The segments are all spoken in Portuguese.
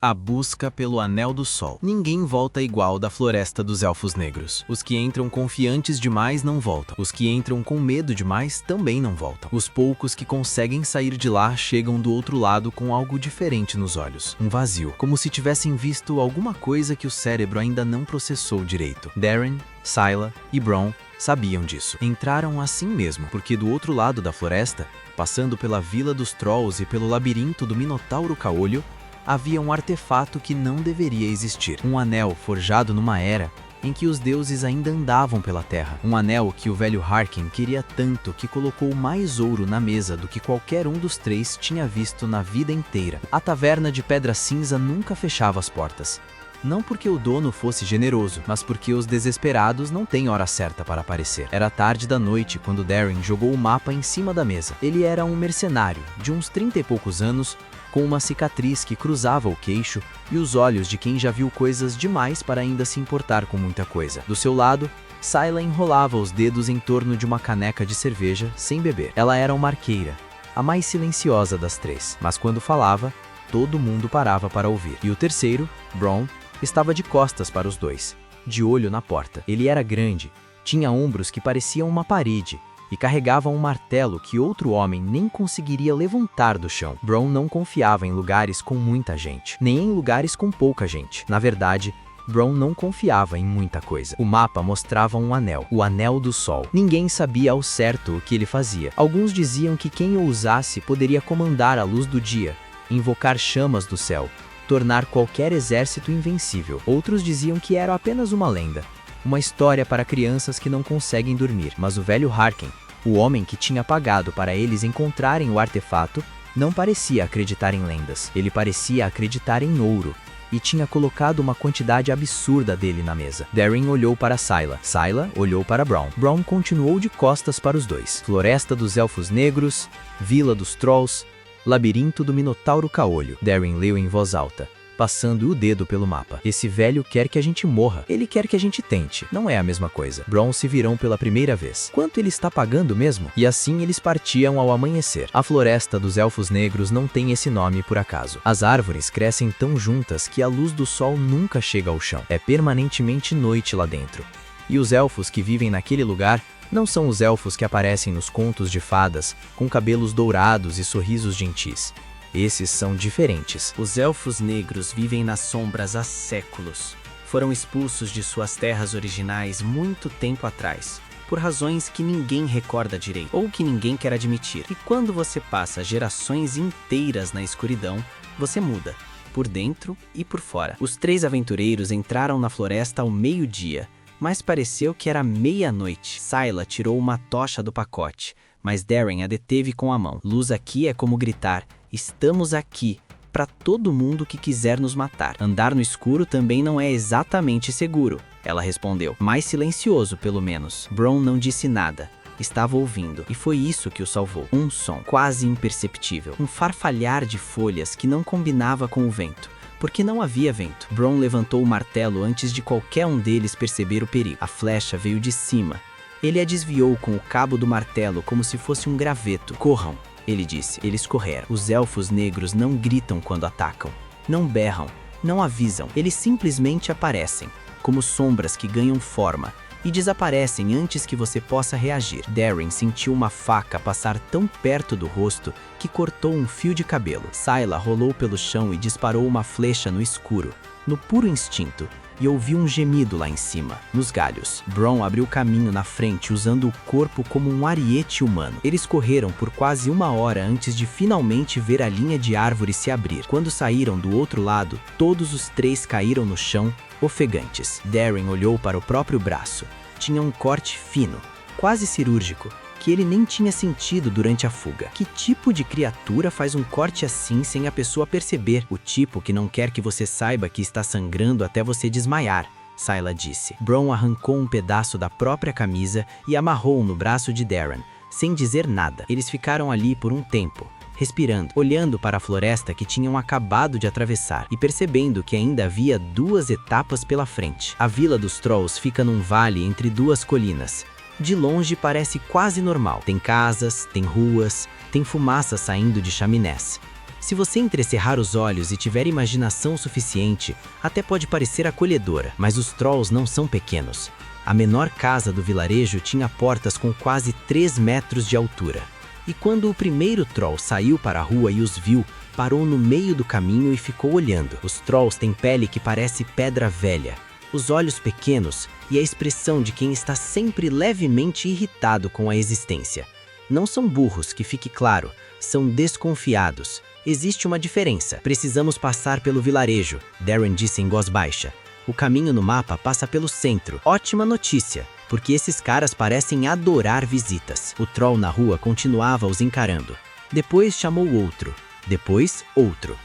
A busca pelo Anel do Sol. Ninguém volta igual da Floresta dos Elfos Negros. Os que entram confiantes demais não voltam. Os que entram com medo demais também não voltam. Os poucos que conseguem sair de lá chegam do outro lado com algo diferente nos olhos. Um vazio, como se tivessem visto alguma coisa que o cérebro ainda não processou direito. Darren, Sayla e Bronn sabiam disso. Entraram assim mesmo, porque do outro lado da floresta, passando pela Vila dos Trolls e pelo labirinto do Minotauro Caolho, havia um artefato que não deveria existir. Um anel forjado numa era em que os deuses ainda andavam pela terra. Um anel que o velho Harkin queria tanto que colocou mais ouro na mesa do que qualquer um dos três tinha visto na vida inteira. A taverna de Pedra Cinza nunca fechava as portas. Não porque o dono fosse generoso, mas porque os desesperados não têm hora certa para aparecer. Era tarde da noite quando Darren jogou o mapa em cima da mesa. Ele era um mercenário, de uns 30 e poucos anos, com uma cicatriz que cruzava o queixo e os olhos de quem já viu coisas demais para ainda se importar com muita coisa. Do seu lado, Sayla enrolava os dedos em torno de uma caneca de cerveja sem beber. Ela era uma arqueira, a mais silenciosa das três, mas quando falava, todo mundo parava para ouvir. E o terceiro, Bronn, estava de costas para os dois, de olho na porta. Ele era grande, tinha ombros que pareciam uma parede e carregava um martelo que outro homem nem conseguiria levantar do chão. Bronn não confiava em lugares com muita gente, nem em lugares com pouca gente. Na verdade, Bronn não confiava em muita coisa. O mapa mostrava um anel, o Anel do Sol. Ninguém sabia ao certo o que ele fazia. Alguns diziam que quem o usasse poderia comandar a luz do dia, invocar chamas do céu, tornar qualquer exército invencível. Outros diziam que era apenas uma lenda, uma história para crianças que não conseguem dormir. Mas o velho Harkin, o homem que tinha pagado para eles encontrarem o artefato, não parecia acreditar em lendas. Ele parecia acreditar em ouro, e tinha colocado uma quantidade absurda dele na mesa. Darren olhou para Sayla. Sayla olhou para Bronn. Bronn continuou de costas para os dois. Floresta dos Elfos Negros, Vila dos Trolls, Labirinto do Minotauro Caolho. Darren leu em voz alta, passando o dedo pelo mapa. Esse velho quer que a gente morra. Ele quer que a gente tente. Não é a mesma coisa. Bronn se virou pela primeira vez. Quanto ele está pagando mesmo? E assim eles partiam ao amanhecer. A Floresta dos Elfos Negros não tem esse nome por acaso. As árvores crescem tão juntas que a luz do sol nunca chega ao chão. É permanentemente noite lá dentro. E os elfos que vivem naquele lugar não são os elfos que aparecem nos contos de fadas, com cabelos dourados e sorrisos gentis. Esses são diferentes. Os elfos negros vivem nas sombras há séculos. Foram expulsos de suas terras originais muito tempo atrás, por razões que ninguém recorda direito, ou que ninguém quer admitir. E quando você passa gerações inteiras na escuridão, você muda, por dentro e por fora. Os três aventureiros entraram na floresta ao meio-dia, mas pareceu que era meia-noite. Sayla tirou uma tocha do pacote, mas Darren a deteve com a mão. Luz aqui é como gritar: estamos aqui, para todo mundo que quiser nos matar. Andar no escuro também não é exatamente seguro, ela respondeu. Mais silencioso, pelo menos. Bronn não disse nada. Estava ouvindo, e foi isso que o salvou. Um som, quase imperceptível. Um farfalhar de folhas que não combinava com o vento, porque não havia vento. Bronn levantou o martelo antes de qualquer um deles perceber o perigo. A flecha veio de cima. Ele a desviou com o cabo do martelo como se fosse um graveto. Corram, ele disse. Eles correram. Os elfos negros não gritam quando atacam, não berram, não avisam. Eles simplesmente aparecem, como sombras que ganham forma e desaparecem antes que você possa reagir. Darren sentiu uma faca passar tão perto do rosto que cortou um fio de cabelo. Sayla rolou pelo chão e disparou uma flecha no escuro, no puro instinto, e ouviu um gemido lá em cima, nos galhos. Bronn abriu caminho na frente usando o corpo como um ariete humano. Eles correram por quase uma hora antes de finalmente ver a linha de árvores se abrir. Quando saíram do outro lado, todos os três caíram no chão, ofegantes. Darren olhou para o próprio braço. Tinha um corte fino, quase cirúrgico, que ele nem tinha sentido durante a fuga. Que tipo de criatura faz um corte assim sem a pessoa perceber? O tipo que não quer que você saiba que está sangrando até você desmaiar, Sayla disse. Bronn arrancou um pedaço da própria camisa e amarrou no braço de Darren, sem dizer nada. Eles ficaram ali por um tempo, respirando, olhando para a floresta que tinham acabado de atravessar e percebendo que ainda havia 2 etapas pela frente. A Vila dos Trolls fica num vale entre 2 colinas. De longe parece quase normal. Tem casas, tem ruas, tem fumaça saindo de chaminés. Se você entrecerrar os olhos e tiver imaginação suficiente, até pode parecer acolhedora, mas os Trolls não são pequenos. A menor casa do vilarejo tinha portas com quase 3 metros de altura. E quando o primeiro Troll saiu para a rua e os viu, parou no meio do caminho e ficou olhando. Os Trolls têm pele que parece pedra velha, os olhos pequenos e a expressão de quem está sempre levemente irritado com a existência. Não são burros, que fique claro, são desconfiados. Existe uma diferença. Precisamos passar pelo vilarejo, Darren disse em voz baixa. O caminho no mapa passa pelo centro. Ótima notícia, porque esses caras parecem adorar visitas. O Troll na rua continuava os encarando. Depois chamou outro. Depois, outro.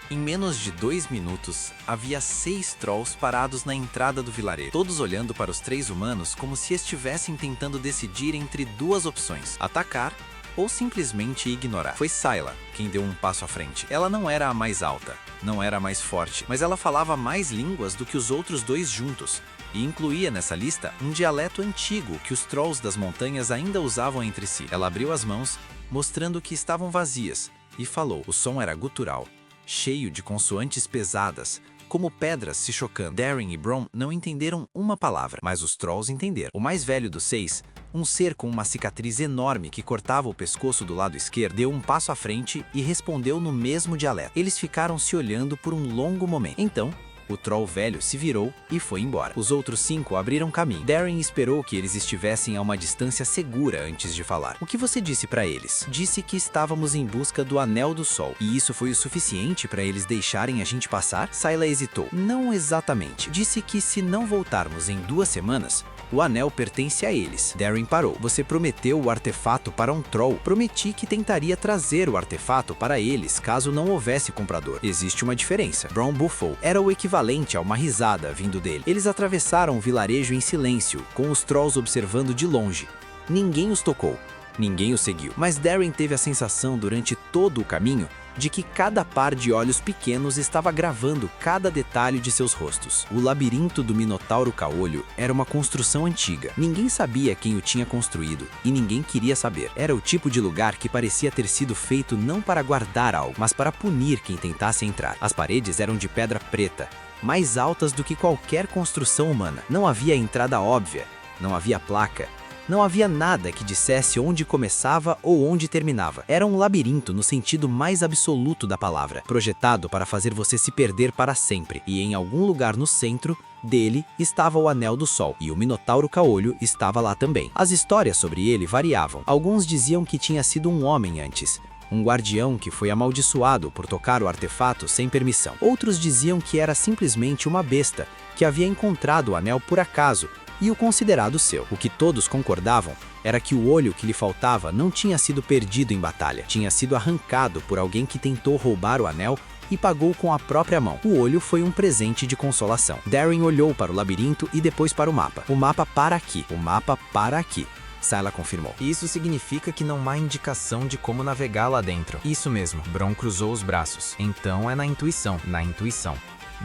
Em menos de 2 minutos, havia 6 Trolls parados na entrada do vilarejo, todos olhando para os 3 humanos como se estivessem tentando decidir entre 2 opções: atacar ou simplesmente ignorar. Foi Sayla quem deu um passo à frente. Ela não era a mais alta, não era a mais forte, mas ela falava mais línguas do que os outros 2 juntos, e incluía nessa lista um dialeto antigo que os Trolls das montanhas ainda usavam entre si. Ela abriu as mãos, mostrando que estavam vazias, e falou. O som era gutural, cheio de consoantes pesadas, como pedras se chocando. Darren e Bron não entenderam uma palavra, mas os Trolls entenderam. O mais velho dos 6, um ser com uma cicatriz enorme que cortava o pescoço do lado esquerdo, deu um passo à frente e respondeu no mesmo dialeto. Eles ficaram se olhando por um longo momento. Então, o Troll velho se virou e foi embora. Os outros 5 abriram caminho. Darren esperou que eles estivessem a uma distância segura antes de falar. O que você disse para eles? Disse que estávamos em busca do Anel do Sol. E isso foi o suficiente para eles deixarem a gente passar? Sayla hesitou. Não exatamente. Disse que se não voltarmos em 2 semanas, o anel pertence a eles. Darren parou. Você prometeu o artefato para um Troll. Prometi que tentaria trazer o artefato para eles caso não houvesse comprador. Existe uma diferença. Bron bufou. Era o equivalente a uma risada vindo dele. Eles atravessaram o vilarejo em silêncio, com os Trolls observando de longe. Ninguém os tocou. Ninguém os seguiu. Mas Darren teve a sensação durante todo o caminho de que cada par de olhos pequenos estava gravando cada detalhe de seus rostos. O labirinto do Minotauro Caolho era uma construção antiga. Ninguém sabia quem o tinha construído e ninguém queria saber. Era o tipo de lugar que parecia ter sido feito não para guardar algo, mas para punir quem tentasse entrar. As paredes eram de pedra preta, mais altas do que qualquer construção humana. Não havia entrada óbvia, não havia placa. Não havia nada que dissesse onde começava ou onde terminava. Era um labirinto no sentido mais absoluto da palavra, projetado para fazer você se perder para sempre. E em algum lugar no centro dele estava o Anel do Sol, e o Minotauro Caolho estava lá também. As histórias sobre ele variavam. Alguns diziam que tinha sido um homem antes, um guardião que foi amaldiçoado por tocar o artefato sem permissão. Outros diziam que era simplesmente uma besta que havia encontrado o anel por acaso e o considerado seu. O que todos concordavam era que o olho que lhe faltava não tinha sido perdido em batalha, tinha sido arrancado por alguém que tentou roubar o anel e pagou com a própria mão. O olho foi um presente de consolação. Darren olhou para o labirinto e depois para o mapa. O mapa para aqui. O mapa para aqui. Sayla confirmou. Isso significa que não há indicação de como navegar lá dentro. Isso mesmo. Bron cruzou os braços. Então é na intuição. Na intuição.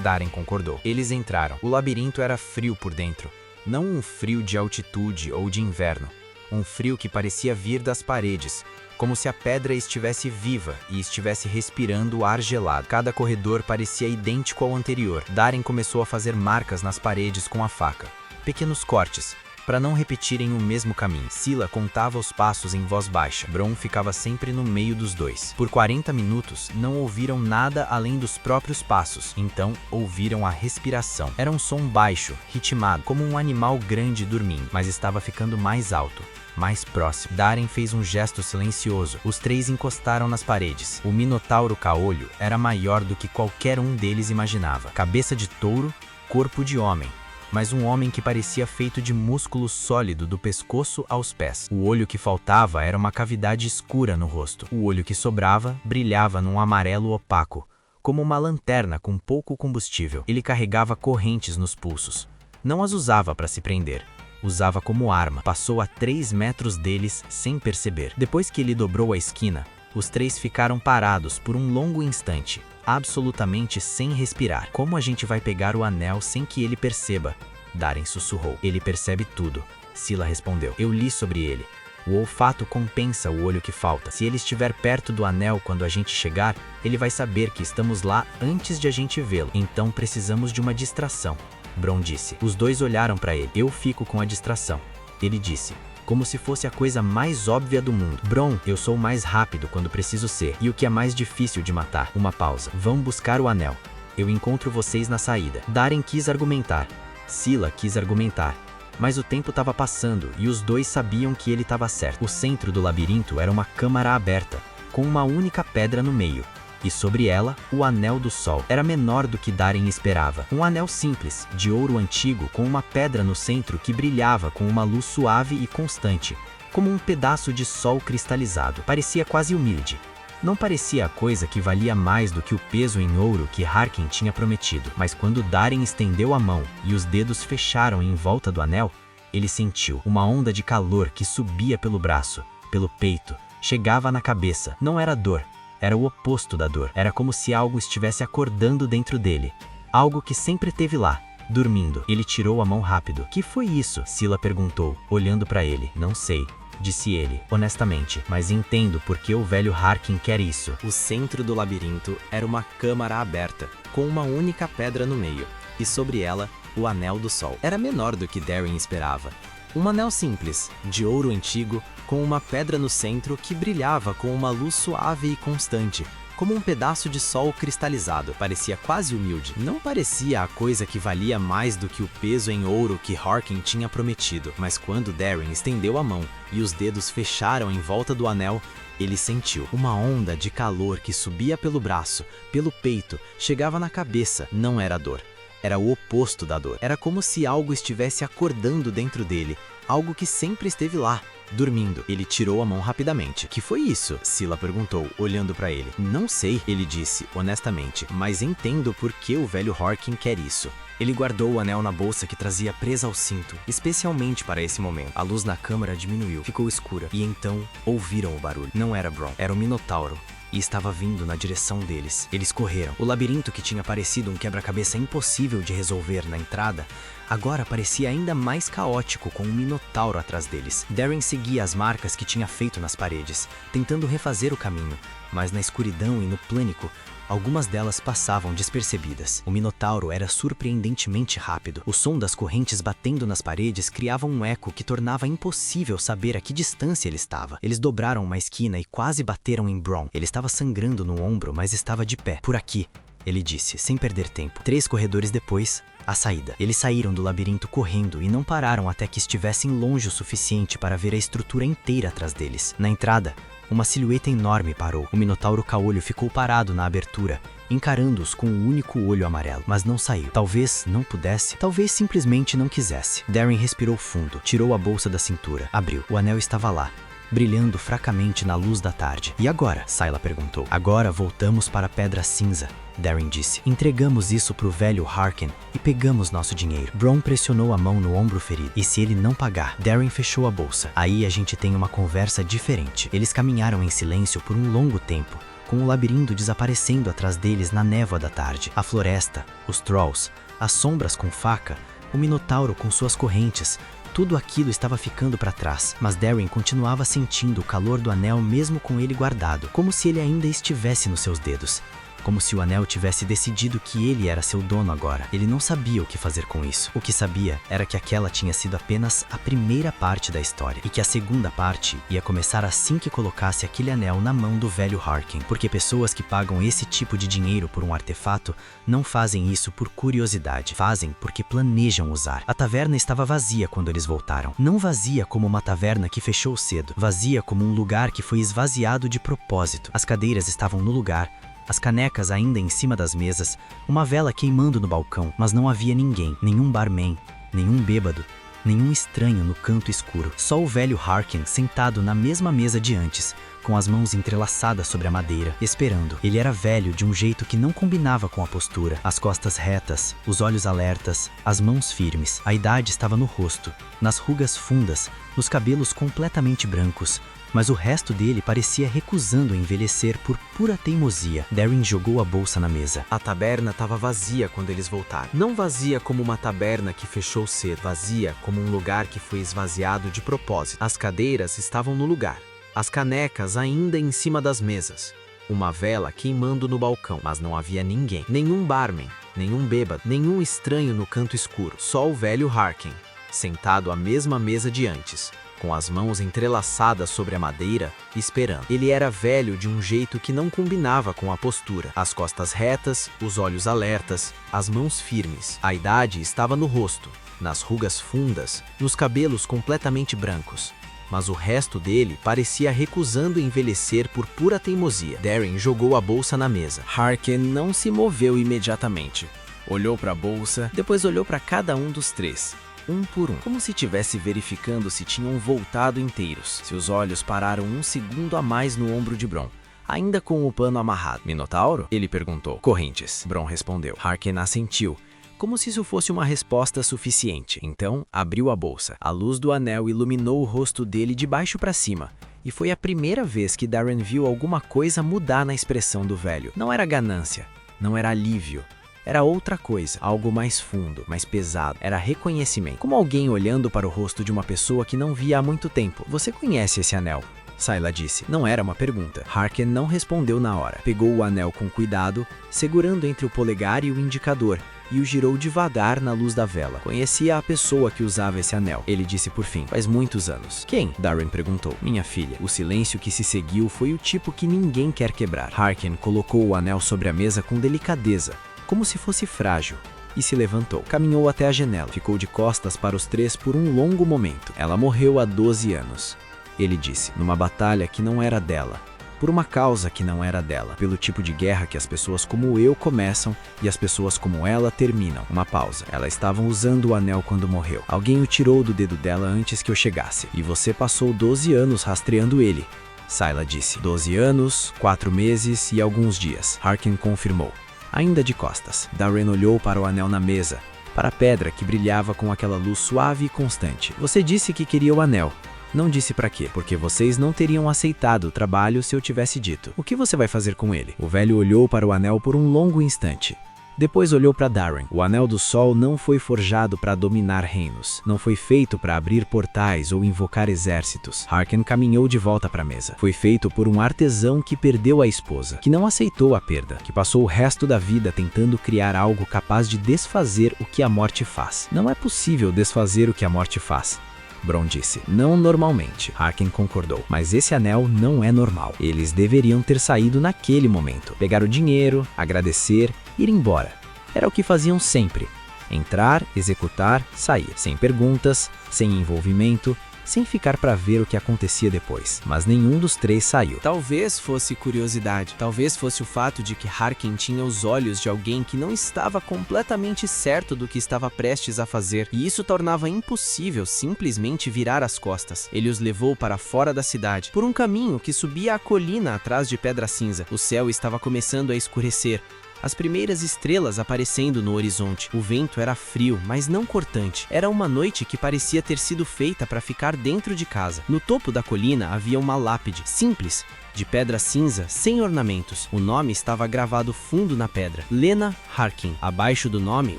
Darren concordou. Eles entraram. O labirinto era frio por dentro. Não um frio de altitude ou de inverno, um frio que parecia vir das paredes, como se a pedra estivesse viva e estivesse respirando o ar gelado. Cada corredor parecia idêntico ao anterior. Darren começou a fazer marcas nas paredes com a faca, pequenos cortes, para não repetirem o mesmo caminho. Scylla contava os passos em voz baixa. Bron ficava sempre no meio dos dois. Por 40 minutos, não ouviram nada além dos próprios passos. Então, ouviram a respiração. Era um som baixo, ritmado, como um animal grande dormindo, mas estava ficando mais alto, mais próximo. Darren fez um gesto silencioso. Os 3 encostaram nas paredes. O Minotauro Caolho era maior do que qualquer um deles imaginava. Cabeça de touro, corpo de homem, mas um homem que parecia feito de músculo sólido do pescoço aos pés. O olho que faltava era uma cavidade escura no rosto. O olho que sobrava brilhava num amarelo opaco, como uma lanterna com pouco combustível. Ele carregava correntes nos pulsos. Não as usava para se prender. Usava como arma. Passou a 3 metros deles sem perceber. Depois que ele dobrou a esquina, os 3 ficaram parados por um longo instante, absolutamente sem respirar. Como a gente vai pegar o anel sem que ele perceba? Darren sussurrou. Ele percebe tudo. Scylla respondeu. Eu li sobre ele. O olfato compensa o olho que falta. Se ele estiver perto do anel quando a gente chegar, ele vai saber que estamos lá antes de a gente vê-lo. Então precisamos de uma distração, Bron disse. Os dois olharam para ele. Eu fico com a distração, ele disse, como se fosse a coisa mais óbvia do mundo. Bron, eu sou mais rápido quando preciso ser. E o que é mais difícil de matar? Uma pausa. Vão buscar o anel. Eu encontro vocês na saída. Darren quis argumentar. Scylla quis argumentar. Mas o tempo estava passando e os dois sabiam que ele estava certo. O centro do labirinto era uma câmara aberta, com uma única pedra no meio. E sobre ela, o Anel do Sol. Era menor do que Darren esperava. Um anel simples, de ouro antigo, com uma pedra no centro que brilhava com uma luz suave e constante, como um pedaço de sol cristalizado. Parecia quase humilde. Não parecia a coisa que valia mais do que o peso em ouro que Harkin tinha prometido. Mas quando Darren estendeu a mão e os dedos fecharam em volta do anel, ele sentiu uma onda de calor que subia pelo braço, pelo peito, chegava na cabeça. Não era dor. Era o oposto da dor. Era como se algo estivesse acordando dentro dele. Algo que sempre esteve lá, dormindo. Ele tirou a mão rápido. Que foi isso? Scylla perguntou, olhando para ele. Não sei, disse ele, honestamente, mas entendo por que o velho Harkin quer isso. O centro do labirinto era uma câmara aberta, com uma única pedra no meio, e sobre ela, o Anel do Sol. Era menor do que Darren esperava. Um anel simples, de ouro antigo, com uma pedra no centro que brilhava com uma luz suave e constante, como um pedaço de sol cristalizado. Parecia quase humilde. Não parecia a coisa que valia mais do que o peso em ouro que Harkin tinha prometido. Mas quando Darren estendeu a mão e os dedos fecharam em volta do anel, ele sentiu uma onda de calor que subia pelo braço, pelo peito, chegava na cabeça. Não era dor. Era o oposto da dor. Era como se algo estivesse acordando dentro dele, algo que sempre esteve lá, dormindo. Ele tirou a mão rapidamente. Que foi isso? Scylla perguntou, olhando para ele. Não sei, ele disse, honestamente, mas entendo por que o velho Harkin quer isso. Ele guardou o anel na bolsa que trazia presa ao cinto, especialmente para esse momento. A luz na câmara diminuiu, ficou escura, e então ouviram o barulho. Não era Bron, era o Minotauro. E estava vindo na direção deles. Eles correram. O labirinto que tinha parecido um quebra-cabeça impossível de resolver na entrada, agora parecia ainda mais caótico com um minotauro atrás deles. Darren seguia as marcas que tinha feito nas paredes, tentando refazer o caminho, mas na escuridão e no pânico, algumas delas passavam despercebidas. O minotauro era surpreendentemente rápido. O som das correntes batendo nas paredes criava um eco que tornava impossível saber a que distância ele estava. Eles dobraram uma esquina e quase bateram em Bron. Ele estava sangrando no ombro, mas estava de pé. Por aqui, ele disse, sem perder tempo. 3 corredores depois, a saída. Eles saíram do labirinto correndo e não pararam até que estivessem longe o suficiente para ver a estrutura inteira atrás deles. Na entrada, uma silhueta enorme parou. O minotauro caolho ficou parado na abertura, encarando-os com um único olho amarelo, mas não saiu. Talvez não pudesse, talvez simplesmente não quisesse. Darren respirou fundo, tirou a bolsa da cintura, abriu. O anel estava lá, brilhando fracamente na luz da tarde. E agora? Scylla perguntou. Agora voltamos para a Pedra Cinza, Darren disse. Entregamos isso pro velho Harkin e pegamos nosso dinheiro. Bron pressionou a mão no ombro ferido. E se ele não pagar? Darren fechou a bolsa. Aí a gente tem uma conversa diferente. Eles caminharam em silêncio por um longo tempo, com o labirinto desaparecendo atrás deles na névoa da tarde. A floresta, os trolls, as sombras com faca, o minotauro com suas correntes, tudo aquilo estava ficando para trás, mas Darren continuava sentindo o calor do anel mesmo com ele guardado, como se ele ainda estivesse nos seus dedos. Como se o anel tivesse decidido que ele era seu dono agora. Ele não sabia o que fazer com isso. O que sabia era que aquela tinha sido apenas a primeira parte da história, e que a segunda parte ia começar assim que colocasse aquele anel na mão do velho Harkin. Porque pessoas que pagam esse tipo de dinheiro por um artefato não fazem isso por curiosidade, fazem porque planejam usar. A taverna estava vazia quando eles voltaram. Não vazia como uma taverna que fechou cedo, vazia como um lugar que foi esvaziado de propósito. As cadeiras estavam no lugar, as canecas ainda em cima das mesas, uma vela queimando no balcão, mas não havia ninguém, nenhum barman, nenhum bêbado, nenhum estranho no canto escuro. Só o velho Harkin sentado na mesma mesa de antes, com as mãos entrelaçadas sobre a madeira, esperando. Ele era velho de um jeito que não combinava com a postura. As costas retas, os olhos alertas, as mãos firmes. A idade estava no rosto, nas rugas fundas, nos cabelos completamente brancos, mas o resto dele parecia recusando envelhecer por pura teimosia. Darren jogou a bolsa na mesa. A taberna estava vazia quando eles voltaram. Não vazia como uma taberna que fechou cedo, vazia como um lugar que foi esvaziado de propósito. As cadeiras estavam no lugar, as canecas ainda em cima das mesas, uma vela queimando no balcão, mas não havia ninguém. Nenhum barman, nenhum bêbado, nenhum estranho no canto escuro. Só o velho Harkin, sentado à mesma mesa de antes, com as mãos entrelaçadas sobre a madeira, esperando. Ele era velho de um jeito que não combinava com a postura. As costas retas, os olhos alertas, as mãos firmes. A idade estava no rosto, nas rugas fundas, nos cabelos completamente brancos. Mas o resto dele parecia recusando envelhecer por pura teimosia. Darren jogou a bolsa na mesa. Harkin não se moveu imediatamente. Olhou para a bolsa, depois olhou para cada um dos três, um por um, como se estivesse verificando se tinham voltado inteiros. Seus olhos pararam um segundo a mais no ombro de Bron, ainda com o pano amarrado. Minotauro? Ele perguntou. Correntes, Bron respondeu. Harkin assentiu, como se isso fosse uma resposta suficiente. Então, abriu a bolsa. A luz do anel iluminou o rosto dele de baixo para cima, e foi a primeira vez que Darren viu alguma coisa mudar na expressão do velho. Não era ganância, não era alívio. Era outra coisa, algo mais fundo, mais pesado. Era reconhecimento, como alguém olhando para o rosto de uma pessoa que não via há muito tempo. Você conhece esse anel? Sayla disse. Não era uma pergunta. Harkin não respondeu na hora. Pegou o anel com cuidado, segurando entre o polegar e o indicador, e o girou devagar na luz da vela. Conhecia a pessoa que usava esse anel. Ele disse por fim. Faz muitos anos. Quem? Darren perguntou. Minha filha. O silêncio que se seguiu foi o tipo que ninguém quer quebrar. Harkin colocou o anel sobre a mesa com delicadeza, como se fosse frágil, e se levantou. Caminhou até a janela. Ficou de costas para os três por um longo momento. Ela morreu há 12 anos. Ele disse, numa batalha que não era dela, por uma causa que não era dela, pelo tipo de guerra que as pessoas como eu começam e as pessoas como ela terminam. Uma pausa. Ela estava usando o anel quando morreu. Alguém o tirou do dedo dela antes que eu chegasse. E você passou 12 anos rastreando ele. Sayla disse. 12 anos, 4 meses e alguns dias. Harkin confirmou. Ainda de costas. Darren olhou para o anel na mesa, para a pedra que brilhava com aquela luz suave e constante. Você disse que queria o anel. Não disse para quê, porque vocês não teriam aceitado o trabalho se eu tivesse dito. O que você vai fazer com ele? O velho olhou para o anel por um longo instante. Depois olhou para Darren. O Anel do Sol não foi forjado para dominar reinos. Não foi feito para abrir portais ou invocar exércitos. Harkin caminhou de volta para a mesa. Foi feito por um artesão que perdeu a esposa, que não aceitou a perda, que passou o resto da vida tentando criar algo capaz de desfazer o que a morte faz. Não é possível desfazer o que a morte faz. Bron disse. Não normalmente. Harkin concordou. Mas esse anel não é normal. Eles deveriam ter saído naquele momento. Pegar o dinheiro, agradecer, ir embora. Era o que faziam sempre. Entrar, executar, sair. Sem perguntas, sem envolvimento, sem ficar para ver o que acontecia depois. Mas nenhum dos três saiu. Talvez fosse curiosidade. Talvez fosse o fato de que Harkin tinha os olhos de alguém que não estava completamente certo do que estava prestes a fazer. E isso tornava impossível simplesmente virar as costas. Ele os levou para fora da cidade, por um caminho que subia a colina atrás de Pedra Cinza. O céu estava começando a escurecer. As primeiras estrelas aparecendo no horizonte. O vento era frio, mas não cortante. Era uma noite que parecia ter sido feita para ficar dentro de casa. No topo da colina havia uma lápide, simples, de pedra cinza, sem ornamentos. O nome estava gravado fundo na pedra. Lena Harkin. Abaixo do nome,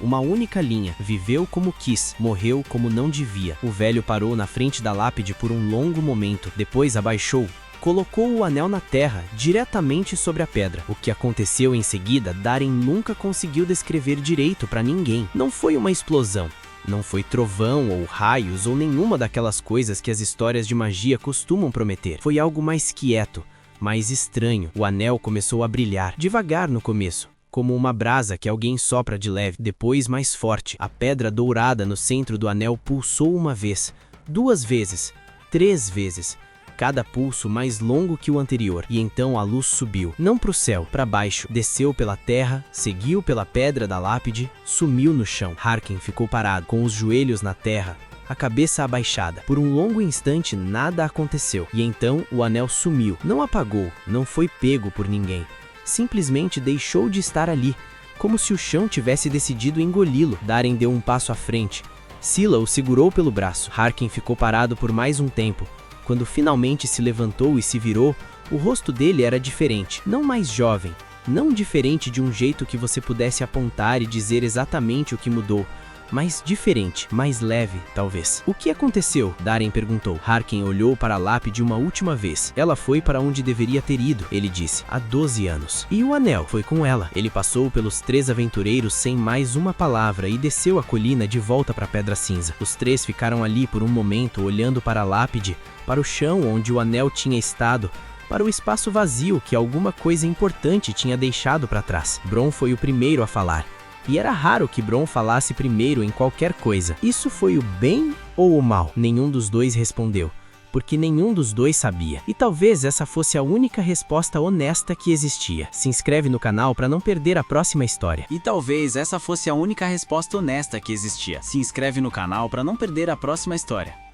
uma única linha. Viveu como quis, morreu como não devia. O velho parou na frente da lápide por um longo momento. Depois abaixou. Colocou o anel na terra, diretamente sobre a pedra. O que aconteceu em seguida, Darren nunca conseguiu descrever direito para ninguém. Não foi uma explosão. Não foi trovão ou raios ou nenhuma daquelas coisas que as histórias de magia costumam prometer. Foi algo mais quieto, mais estranho. O anel começou a brilhar, devagar no começo, como uma brasa que alguém sopra de leve, depois mais forte. A pedra dourada no centro do anel pulsou uma vez, 2 vezes, 3 vezes. Cada pulso mais longo que o anterior, e então a luz subiu, não para o céu, para baixo, desceu pela terra, seguiu pela pedra da lápide, sumiu no chão. Harkin ficou parado, com os joelhos na terra, a cabeça abaixada. Por um longo instante nada aconteceu, e então o anel sumiu. Não apagou, não foi pego por ninguém. Simplesmente deixou de estar ali, como se o chão tivesse decidido engoli-lo. Daren deu um passo à frente. Scylla o segurou pelo braço. Harkin ficou parado por mais um tempo. Quando finalmente se levantou e se virou, o rosto dele era diferente, não mais jovem, não diferente de um jeito que você pudesse apontar e dizer exatamente o que mudou, mas diferente, mais leve, talvez. O que aconteceu? Daren perguntou. Harkin olhou para a lápide uma última vez. Ela foi para onde deveria ter ido, ele disse, há 12 anos. E o anel foi com ela. Ele passou pelos 3 aventureiros sem mais uma palavra e desceu a colina de volta para a Pedra Cinza. Os 3 ficaram ali por um momento olhando para a lápide, para o chão onde o anel tinha estado, para o espaço vazio que alguma coisa importante tinha deixado para trás. Bronn foi o primeiro a falar. E era raro que Bronn falasse primeiro em qualquer coisa. Isso foi o bem ou o mal? Nenhum dos dois respondeu, porque nenhum dos dois sabia. E talvez essa fosse a única resposta honesta que existia. Se inscreve no canal para não perder a próxima história. E talvez essa fosse a única resposta honesta que existia. Se inscreve no canal para não perder a próxima história.